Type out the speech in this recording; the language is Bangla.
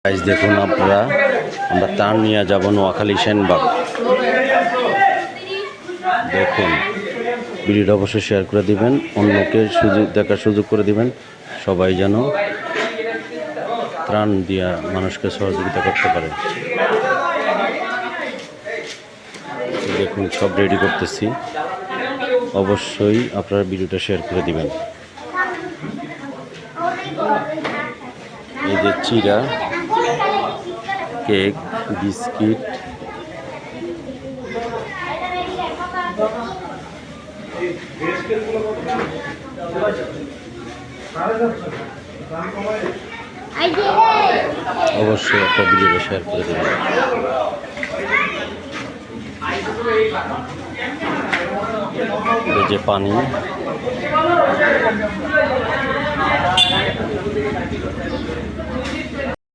গাইস দেখুন আপনারা, আমরা ত্রাণ নিয়ে যাব নোয়াখালী সেনবাগ। দেখুন ভিডিওটা অবশ্যই শেয়ার করে দিবেন, অন্যকে দেখার সুযোগ করে দিবেন, সবাই যেন ত্রাণ দিয়া মানুষকে সহযোগিতা করতে পারে। দেখুন সব রেডি করতেছি, অবশ্যই আপনারা ভিডিওটা শেয়ার করে দিবেন। এই যে চিড়া, কেক, বিস্কিট, অবশ্যই একটা ভিডিওটা শেয়ার করে দেবেন। এই যে পানি,